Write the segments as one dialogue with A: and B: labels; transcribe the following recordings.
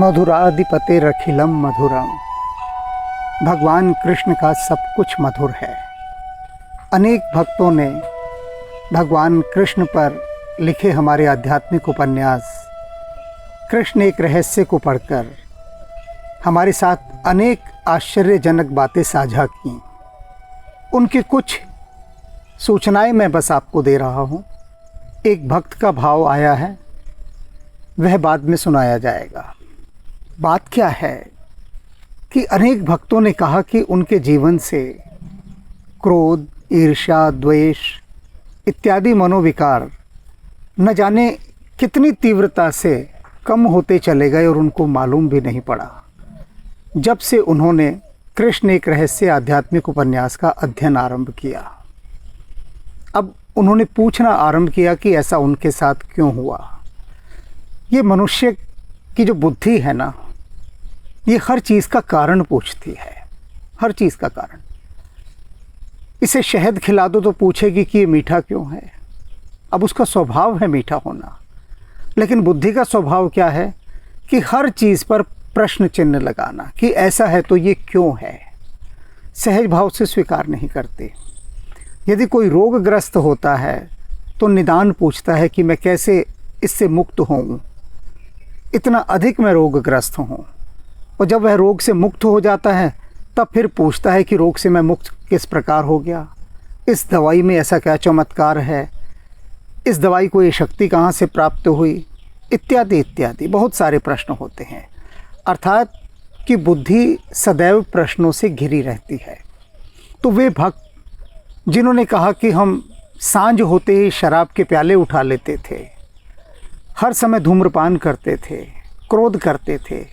A: मधुराधिपतेरखिलम मधुरम। भगवान कृष्ण का सब कुछ मधुर है। अनेक भक्तों ने भगवान कृष्ण पर लिखे हमारे आध्यात्मिक उपन्यास कृष्ण एक रहस्य को पढ़कर हमारे साथ अनेक आश्चर्यजनक बातें साझा की। उनकी कुछ सूचनाएं मैं बस आपको दे रहा हूं। एक भक्त का भाव आया है, वह बाद में सुनाया जाएगा। बात क्या है कि अनेक भक्तों ने कहा कि उनके जीवन से क्रोध, ईर्ष्या, द्वेष इत्यादि मनोविकार न जाने कितनी तीव्रता से कम होते चले गए और उनको मालूम भी नहीं पड़ा जब से उन्होंने कृष्ण एक रहस्य आध्यात्मिक उपन्यास का अध्ययन आरंभ किया। अब उन्होंने पूछना आरंभ किया कि ऐसा उनके साथ क्यों हुआ। ये मनुष्य की जो बुद्धि है ना, ये हर चीज़ का कारण पूछती है, हर चीज़ का कारण। इसे शहद खिला दो तो पूछेगी कि ये मीठा क्यों है। अब उसका स्वभाव है मीठा होना, लेकिन बुद्धि का स्वभाव क्या है कि हर चीज़ पर प्रश्न चिन्ह लगाना कि ऐसा है तो ये क्यों है। सहज भाव से स्वीकार नहीं करते। यदि कोई रोगग्रस्त होता है तो निदान पूछता है कि मैं कैसे इससे मुक्त होऊं, इतना अधिक मैं रोगग्रस्त हूँ। और जब वह रोग से मुक्त हो जाता है तब फिर पूछता है कि रोग से मैं मुक्त किस प्रकार हो गया, इस दवाई में ऐसा क्या चमत्कार है, इस दवाई को ये शक्ति कहाँ से प्राप्त हुई, इत्यादि इत्यादि बहुत सारे प्रश्न होते हैं। अर्थात कि बुद्धि सदैव प्रश्नों से घिरी रहती है। तो वे भक्त जिन्होंने कहा कि हम सांझ होते ही शराब के प्याले उठा लेते थे, हर समय धूम्रपान करते थे, क्रोध करते थे,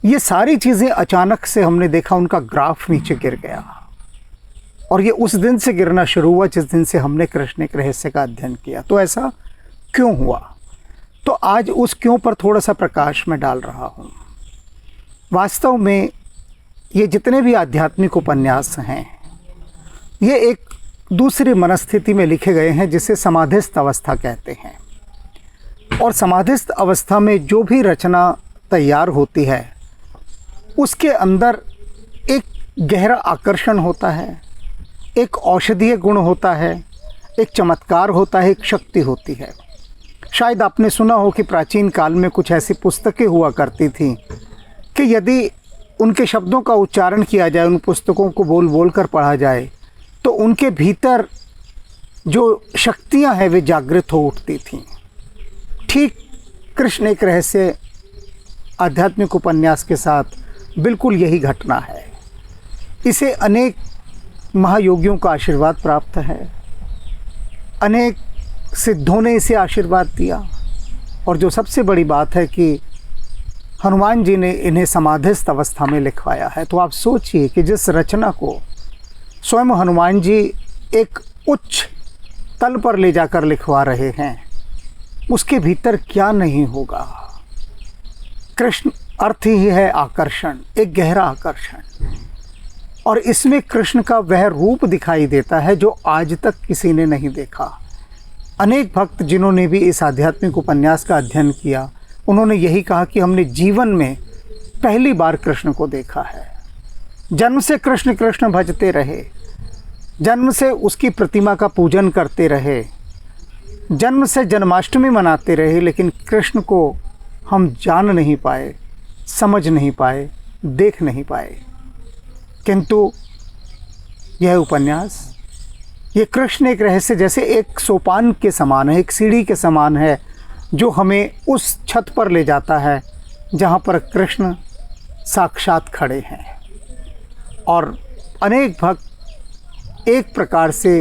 A: ये सारी चीज़ें अचानक से हमने देखा उनका ग्राफ नीचे गिर गया। और ये उस दिन से गिरना शुरू हुआ जिस दिन से हमने कृष्ण एक रहस्य का अध्ययन किया। तो ऐसा क्यों हुआ? तो आज उस क्यों पर थोड़ा सा प्रकाश में डाल रहा हूँ। वास्तव में ये जितने भी आध्यात्मिक उपन्यास हैं, ये एक दूसरी मनस्थिति में लिखे गए हैं जिसे समाधिस्थ अवस्था कहते हैं। और समाधिस्थ अवस्था में जो भी रचना तैयार होती है उसके अंदर एक गहरा आकर्षण होता है, एक औषधीय गुण होता है, एक चमत्कार होता है, एक शक्ति होती है। शायद आपने सुना हो कि प्राचीन काल में कुछ ऐसी पुस्तकें हुआ करती थीं कि यदि उनके शब्दों का उच्चारण किया जाए, उन पुस्तकों को बोल बोल कर पढ़ा जाए तो उनके भीतर जो शक्तियां हैं वे जागृत हो उठती थीं। ठीक कृष्ण एक रहस्य आध्यात्मिक उपन्यास के साथ बिल्कुल यही घटना है। इसे अनेक महायोगियों का आशीर्वाद प्राप्त है, अनेक सिद्धों ने इसे आशीर्वाद दिया। और जो सबसे बड़ी बात है कि हनुमान जी ने इन्हें समाधिस्थ अवस्था में लिखवाया है। तो आप सोचिए कि जिस रचना को स्वयं हनुमान जी एक उच्च तल पर ले जाकर लिखवा रहे हैं, उसके भीतर क्या नहीं होगा। कृष्ण अर्थ ही है आकर्षण, एक गहरा आकर्षण। और इसमें कृष्ण का वह रूप दिखाई देता है जो आज तक किसी ने नहीं देखा। अनेक भक्त जिन्होंने भी इस आध्यात्मिक उपन्यास का अध्ययन किया, उन्होंने यही कहा कि हमने जीवन में पहली बार कृष्ण को देखा है। जन्म से कृष्ण कृष्ण भजते रहे, जन्म से उसकी प्रतिमा का पूजन करते रहे, जन्म से जन्माष्टमी मनाते रहे, लेकिन कृष्ण को हम जान नहीं पाए, समझ नहीं पाए, देख नहीं पाए। किंतु यह उपन्यास, ये कृष्ण एक रहस्य जैसे एक सोपान के समान है, एक सीढ़ी के समान है जो हमें उस छत पर ले जाता है जहाँ पर कृष्ण साक्षात खड़े हैं। और अनेक भक्त एक प्रकार से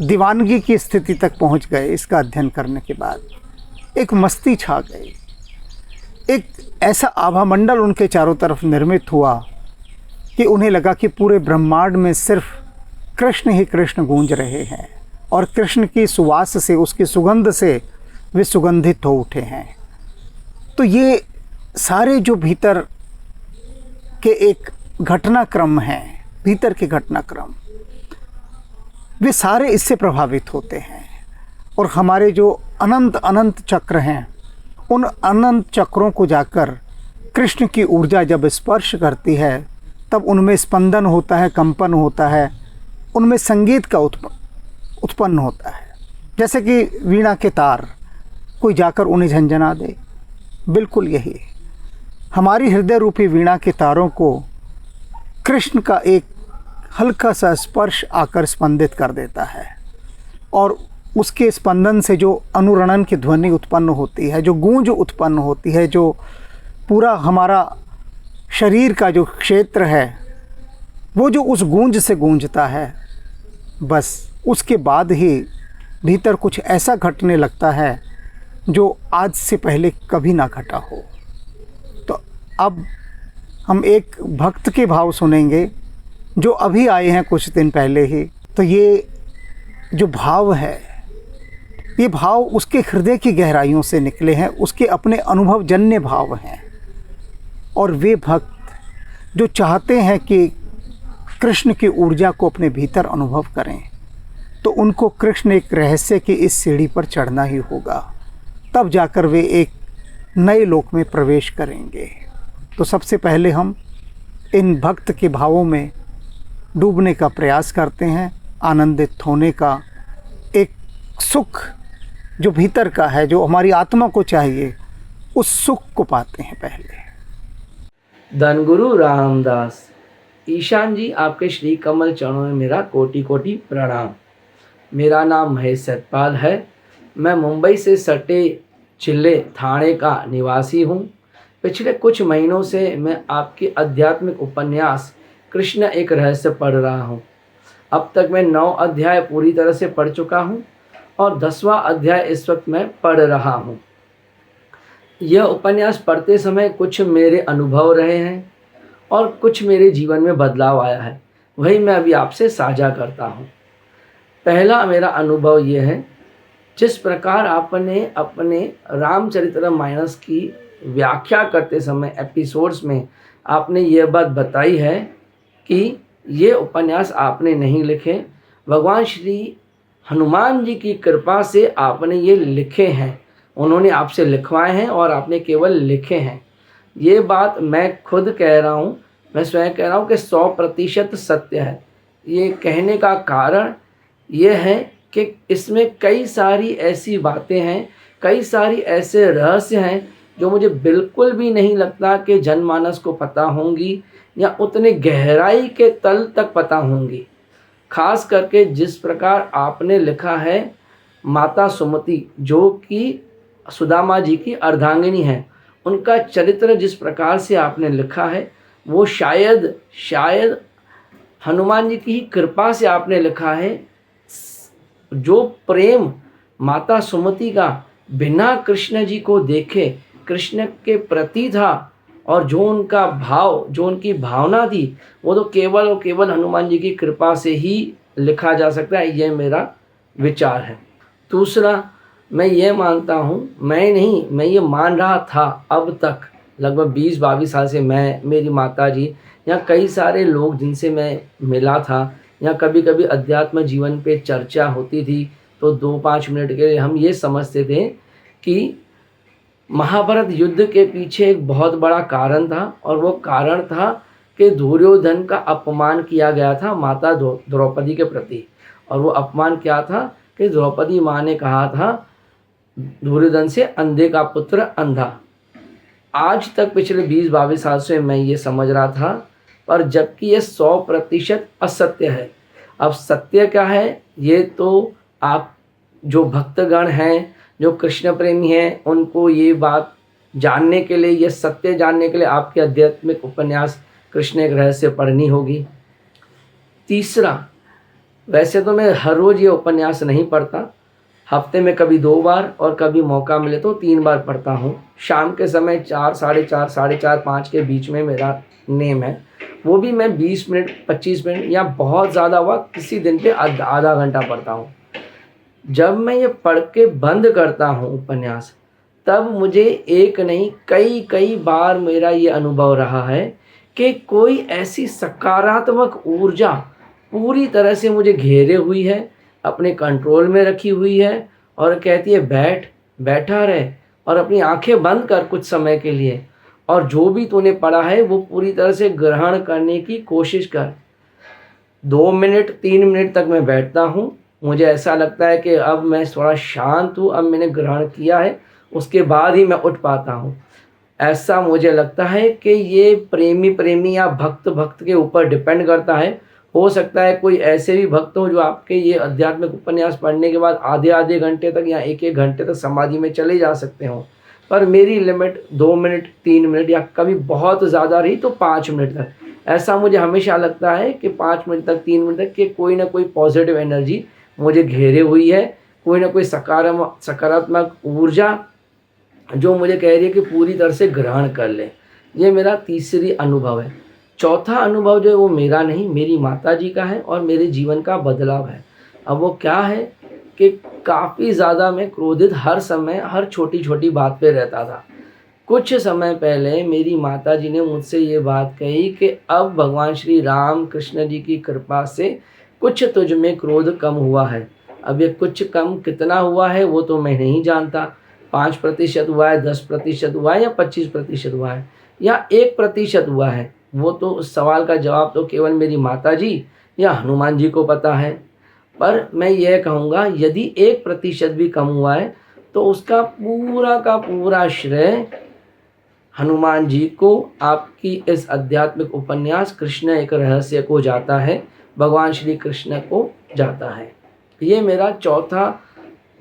A: दीवानगी की स्थिति तक पहुँच गए। इसका अध्ययन करने के बाद एक मस्ती छा गई, एक ऐसा आभामंडल उनके चारों तरफ निर्मित हुआ कि उन्हें लगा कि पूरे ब्रह्मांड में सिर्फ कृष्ण ही कृष्ण गूंज रहे हैं और कृष्ण की सुवास से, उसकी सुगंध से वे सुगंधित हो उठे हैं। तो ये सारे जो भीतर के एक घटनाक्रम हैं, भीतर के घटनाक्रम, वे सारे इससे प्रभावित होते हैं। और हमारे जो अनंत अनंत चक्र हैं, उन अनंत चक्रों को जाकर कृष्ण की ऊर्जा जब स्पर्श करती है तब उनमें स्पंदन होता है, कंपन होता है, उनमें संगीत का उत्पन्न होता है। जैसे कि वीणा के तार, कोई जाकर उन्हें झंझना दे, बिल्कुल यही हमारी हृदय रूपी वीणा के तारों को कृष्ण का एक हल्का सा स्पर्श आकर स्पंदित कर देता है, और उसके स्पंदन से जो अनुरणन की ध्वनि उत्पन्न होती है, जो गूंज उत्पन्न होती है, जो पूरा हमारा शरीर का जो क्षेत्र है वो जो उस गूंज से गूंजता है, बस उसके बाद ही भीतर कुछ ऐसा घटने लगता है जो आज से पहले कभी ना घटा हो। तो अब हम एक भक्त के भाव सुनेंगे जो अभी आए हैं कुछ दिन पहले ही। तो ये जो भाव है, ये भाव उसके हृदय की गहराइयों से निकले हैं, उसके अपने अनुभवजन्य भाव हैं। और वे भक्त जो चाहते हैं कि कृष्ण की ऊर्जा को अपने भीतर अनुभव करें, तो उनको कृष्ण एक रहस्य की इस सीढ़ी पर चढ़ना ही होगा, तब जाकर वे एक नए लोक में प्रवेश करेंगे। तो सबसे पहले हम इन भक्त के भावों में डूबने का प्रयास करते हैं, आनंदित होने का, एक सुख जो भीतर का है, जो हमारी आत्मा को चाहिए, उस सुख को पाते हैं पहले।
B: धनगुरु रामदास। ईशान जी, आपके श्री कमल चरणों में मेरा कोटि कोटि प्रणाम। मेरा नाम महेश सतपाल है। मैं मुंबई से सटे जिले थाने का निवासी हूँ। पिछले कुछ महीनों से मैं आपकी आध्यात्मिक उपन्यास कृष्ण एक रहस्य पढ़ रहा हूँ। अब तक मैं 9 अध्याय पूरी तरह से पढ़ चुका हूँ और 10वां अध्याय इस वक्त मैं पढ़ रहा हूँ। यह उपन्यास पढ़ते समय कुछ मेरे अनुभव रहे हैं और कुछ मेरे जीवन में बदलाव आया है, वही मैं अभी आपसे साझा करता हूँ। पहला मेरा अनुभव ये है, जिस प्रकार आपने अपने रामचरितमानस की व्याख्या करते समय एपिसोड्स में आपने ये बात बताई है कि ये उपन्यास आपने नहीं लिखे, भगवान श्री हनुमान जी की कृपा से आपने ये लिखे हैं। उन्होंने आपसे लिखवाए हैं और आपने केवल लिखे हैं। ये बात मैं खुद कह रहा हूँ, मैं स्वयं कह रहा हूँ कि 100% सत्य है। ये कहने का कारण ये है कि इसमें कई सारी ऐसी बातें हैं, कई सारी ऐसे रहस्य हैं जो मुझे बिल्कुल भी नहीं लगता कि जनमानस को पता होंगी या उतने गहराई के तल तक पता होंगी। खास करके जिस प्रकार आपने लिखा है माता सुमति, जो कि सुदामा जी की अर्धांगिनी है, उनका चरित्र जिस प्रकार से आपने लिखा है वो शायद हनुमान जी की ही कृपा से आपने लिखा है। जो प्रेम माता सुमति का बिना कृष्ण जी को देखे कृष्ण के प्रति था और जो उनका भाव, जो उनकी भावना थी, वो तो केवल और केवल हनुमान जी की कृपा से ही लिखा जा सकता है। ये मेरा विचार है। दूसरा, मैं ये मानता हूँ, मैं ये मान रहा था अब तक लगभग 20-22 साल से, मैं, मेरी माता जी या कई सारे लोग जिनसे मैं मिला था, या कभी कभी अध्यात्म जीवन पे चर्चा होती थी तो 2-5 मिनट के लिए हम ये समझते थे कि महाभारत युद्ध के पीछे एक बहुत बड़ा कारण था, और वो कारण था कि दुर्योधन का अपमान किया गया था माता द्रौपदी के प्रति। और वो अपमान क्या था कि द्रौपदी माँ ने कहा था दुर्योधन से अंधे का पुत्र अंधा। आज तक पिछले 20-22 साल से मैं ये समझ रहा था, पर जबकि ये 100% असत्य है। अब सत्य क्या है, ये तो आप जो भक्तगण हैं, जो कृष्ण प्रेमी हैं, उनको ये बात जानने के लिए, ये सत्य जानने के लिए आपके आध्यात्मिक उपन्यास कृष्ण एक रहस्य पढ़नी होगी। तीसरा, वैसे तो मैं हर रोज़ ये उपन्यास नहीं पढ़ता, हफ्ते में कभी 2 बार और कभी मौका मिले तो 3 बार पढ़ता हूँ। शाम के समय 4, साढ़े 4, 5 के बीच में मेरा नेम है। वो भी मैं 20 मिनट, 25 मिनट या बहुत ज़्यादा हुआ किसी दिन पे आधा घंटा पढ़ता हूँ। जब मैं ये पढ़ के बंद करता हूँ उपन्यास, तब मुझे एक नहीं कई बार मेरा ये अनुभव रहा है कि कोई ऐसी सकारात्मक ऊर्जा पूरी तरह से मुझे घेरे हुई है, अपने कंट्रोल में रखी हुई है और कहती है बैठा रहे और अपनी आंखें बंद कर कुछ समय के लिए, और जो भी तूने पढ़ा है वो पूरी तरह से ग्रहण करने की कोशिश कर। 2 मिनट 3 मिनट तक मैं बैठता हूँ, मुझे ऐसा लगता है कि अब मैं थोड़ा शांत हूँ, अब मैंने ग्रहण किया है, उसके बाद ही मैं उठ पाता हूँ। ऐसा मुझे लगता है कि ये प्रेमी या भक्त के ऊपर डिपेंड करता है। हो सकता है कोई ऐसे भी भक्त हों जो आपके ये आध्यात्मिक उपन्यास पढ़ने के बाद आधे घंटे तक या 1 घंटे तक समाधि में चले जा सकते हों, पर मेरी लिमिट 2 मिनट 3 मिनट या कभी बहुत ज़्यादा रही तो 5 मिनट तक। ऐसा मुझे हमेशा लगता है कि 5 मिनट तक 3 मिनट तक कि कोई ना कोई पॉजिटिव एनर्जी मुझे घेरे हुई है, कोई ना कोई सकारात्मक ऊर्जा जो मुझे कह रही है कि पूरी तरह से ग्रहण कर ले। ये मेरा तीसरी अनुभव है। चौथा अनुभव जो है वो मेरा नहीं, मेरी माताजी का है और मेरे जीवन का बदलाव है। अब वो क्या है कि काफ़ी ज़्यादा मैं क्रोधित हर समय हर छोटी बात पे रहता था। कुछ समय पहले मेरी माताजी ने मुझसे ये बात कही कि अब भगवान श्री राम कृष्ण जी की कृपा से कुछ तुझ में क्रोध कम हुआ है। अब ये कुछ कम कितना हुआ है वो तो मैं नहीं जानता, 5% हुआ है, 10% हुआ है या 25% हुआ है या 1% हुआ है, वो तो उस सवाल का जवाब तो केवल मेरी माताजी या हनुमान जी को पता है। पर मैं यह कहूँगा यदि 1% भी कम हुआ है तो उसका पूरा का पूरा श्रेय हनुमान जी को, आपकी इस आध्यात्मिक उपन्यास कृष्ण एक रहस्य को जाता है, भगवान श्री कृष्ण को जाता है। ये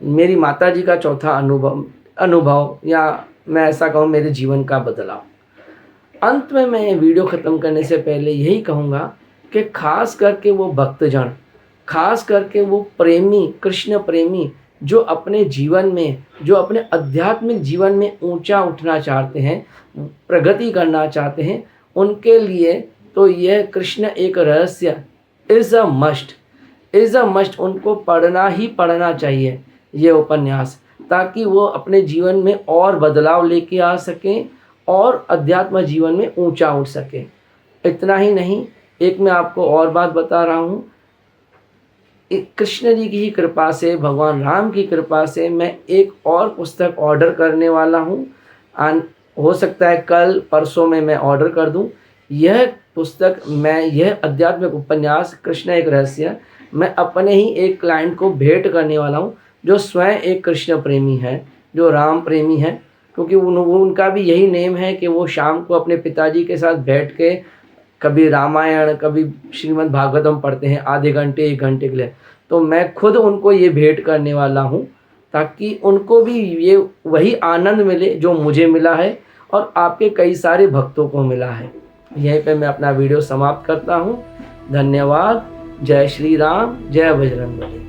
B: मेरी माताजी का चौथा अनुभव या मैं ऐसा कहूँ मेरे जीवन का बदलाव। अंत में मैं ये वीडियो ख़त्म करने से पहले यही कहूँगा कि खास करके वो भक्तजन, खास करके वो प्रेमी, कृष्ण प्रेमी जो अपने जीवन में, जो अपने आध्यात्मिक जीवन में ऊंचा उठना चाहते हैं, प्रगति करना चाहते हैं, उनके लिए तो यह कृष्ण एक रहस्य इज़ अ मस्ट, उनको पढ़ना ही पढ़ना चाहिए ये उपन्यास, ताकि वो अपने जीवन में और बदलाव लेके आ सकें और अध्यात्म जीवन में ऊंचा उठ सकें। इतना ही नहीं, एक मैं आपको और बात बता रहा हूँ, कृष्ण जी की ही कृपा से, भगवान राम की कृपा से मैं एक और पुस्तक ऑर्डर करने वाला हूँ। हो सकता है कल परसों में मैं ऑर्डर कर दूँ। यह पुस्तक, यह आध्यात्मिक उपन्यास कृष्ण एक रहस्य मैं अपने ही एक क्लाइंट को भेंट करने वाला हूँ जो स्वयं एक कृष्ण प्रेमी है, जो राम प्रेमी है, क्योंकि उनका भी यही नेम है कि वो शाम को अपने पिताजी के साथ बैठ के कभी रामायण कभी श्रीमद् भागवतम पढ़ते हैं आधे घंटे 1 घंटे के लिए। तो मैं खुद उनको ये भेंट करने वाला हूँ ताकि उनको भी ये वही आनंद मिले जो मुझे मिला है और आपके कई सारे भक्तों को मिला है। यहीं पे मैं अपना वीडियो समाप्त करता हूँ। धन्यवाद। जय श्री राम, जय बजरंग बली।